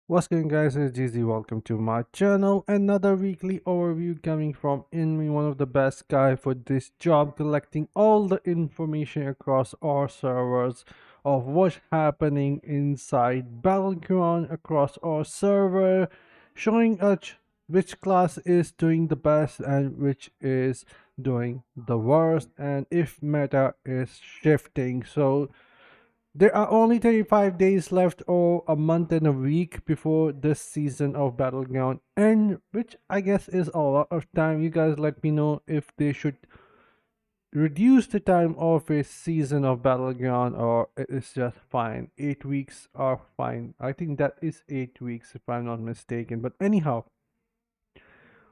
What's going guys, it's GZ. Welcome to my channel. Another weekly overview coming from me, one of the best guy for this job, collecting all the information across our servers of what's happening inside Battleground across our server, showing us which class is doing the best and which is doing the worst, and if meta is shifting. So there are only 35 days left, or a month and a week before this season of Battleground end, which I guess is a lot of time. You guys let me know if they should reduce the time of a season of Battleground or it is just fine. 8 weeks are fine. I think that is 8 weeks if I'm not mistaken. But anyhow,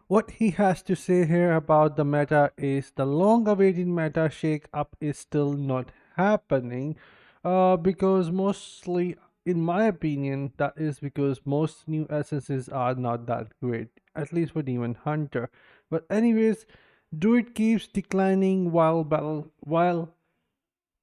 what he has to say here about the meta is the long awaited meta shake up is still not happening, because mostly, in my opinion, that is because most new essences are not that great, at least for Demon Hunter. But anyways, Druid keeps declining while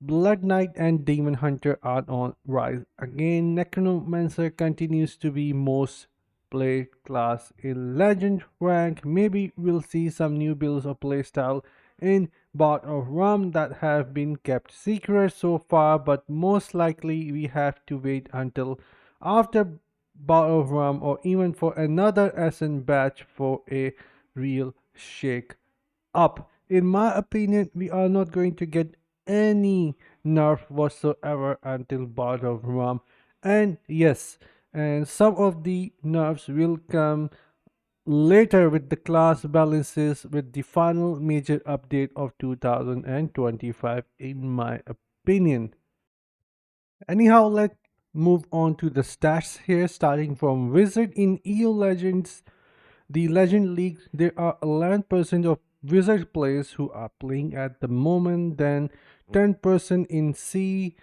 Blood Knight and Demon Hunter are on rise. Again, Necromancer continues to be most played class in Legend rank. Maybe we'll see some new builds or playstyle in Bot of Rum that have been kept secret so far, but most likely we have to wait until after Bot of Rum or even for another SN batch for a real shake up. In my opinion, we are not going to get any nerf whatsoever until Bard of Ram. And yes, and some of the nerfs will come later with the class balances with the final major update of 2025 in my opinion. Anyhow, let's move on to the stats here, starting from Wizard in EU Legends. The Legend League, there are 11% of Wizard players who are playing at the moment, then 10% in C.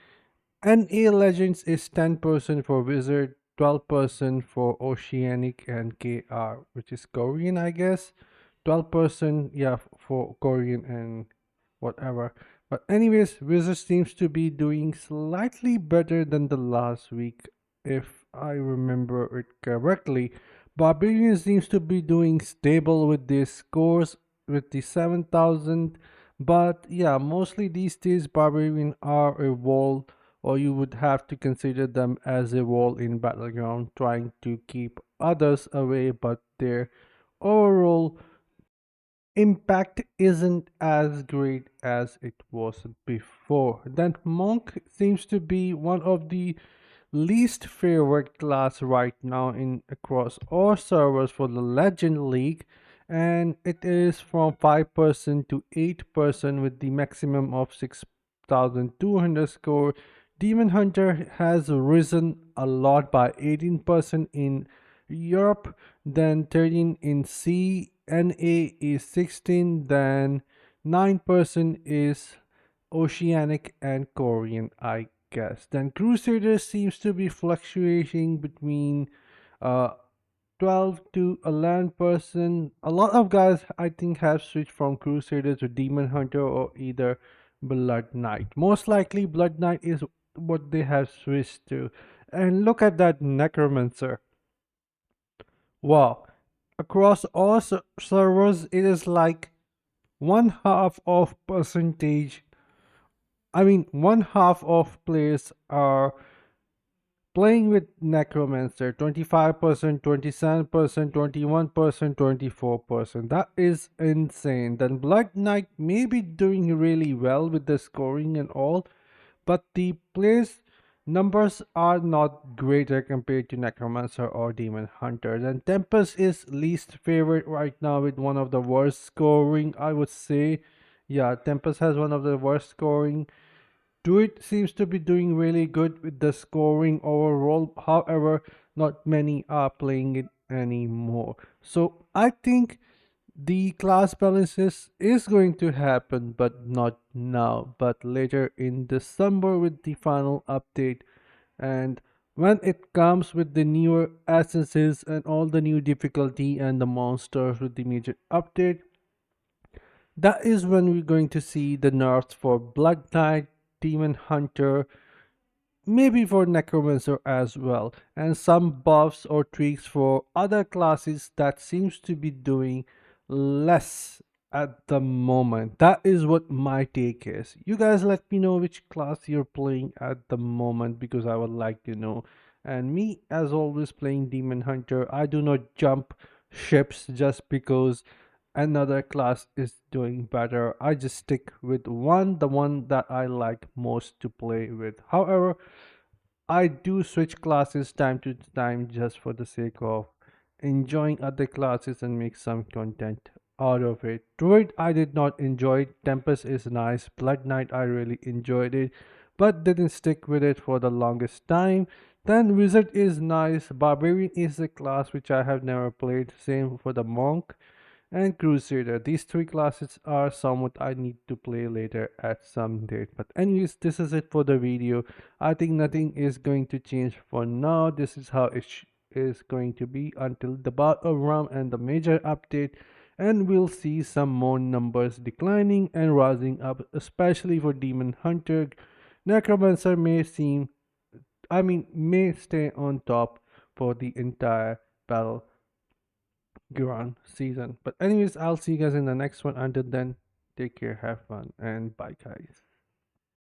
NA Legends is 10% for Wizard, 12% for Oceanic and KR, which is Korean, I guess. 12%, yeah, for Korean and whatever. But anyways, Wizard seems to be doing slightly better than the last week, if I remember it correctly. Barbarian seems to be doing stable with their scores with the 7,000. But yeah, mostly these days Barbarian are a wall, or you would have to consider them as a wall in Battleground, trying to keep others away, but their overall impact isn't as great as it was before. Then Monk seems to be one of the least favorite class right now in across all servers for the Legend League, and it is from 5% to 8% with the maximum of 6,200 score. Demon Hunter has risen a lot by 18% in Europe, then 13 in C, NA is 16, then 9% is Oceanic and Korean, I guess. Then Crusaders seems to be fluctuating between uh 12 to 11%. A lot of guys I think have switched from Crusaders to Demon Hunter or either Blood Knight. Most likely Blood Knight is what they have switched to. And look at that Necromancer. Wow. Across all servers it is like one half of percentage, one half of players are playing with Necromancer. 25%, 27%, 21%, 24%. That is insane. Then Blood Knight may be doing really well with the scoring and all, but the players numbers are not greater compared to Necromancer or Demon Hunter. Then Tempest is least favorite right now with one of the worst scoring, I would say. Yeah, Tempest has one of the worst scoring. Druid seems to be doing really good with the scoring overall. However, not many are playing it anymore. So I think the class balances is going to happen, but not now, but later in December with the final update. And when it comes with the newer essences and all the new difficulty and the monsters with the major update, that is when we're going to see the nerfs for Blood Knight, Demon Hunter, maybe for Necromancer as well, and some buffs or tweaks for other classes that seems to be doing less at the moment. That is what my take is. You guys let me know which class you're playing at the moment because I would like to know. And me, as always, playing Demon Hunter, I do not jump ships just because another class is doing better. I just stick with one, the one that I like most to play with. However, I do switch classes time to time just for the sake of enjoying other classes and make some content out of it. Druid I did not enjoy. Tempest is nice. Blood Knight I really enjoyed it, but didn't stick with it for the longest time. Then Wizard is nice. Barbarian is a class which I have never played. Same for the Monk and Crusader. These three classes are somewhat I need to play later at some date. But anyways, this is it for the video. I think nothing is going to change for now. This is how it is going to be until the battle round and the major update. And we'll see some more numbers declining and rising up, especially for Demon Hunter. Necromancer may stay on top for the entire battle Guran season. But anyways, I'll see you guys in the next one. Until then, take care, have fun, and bye guys.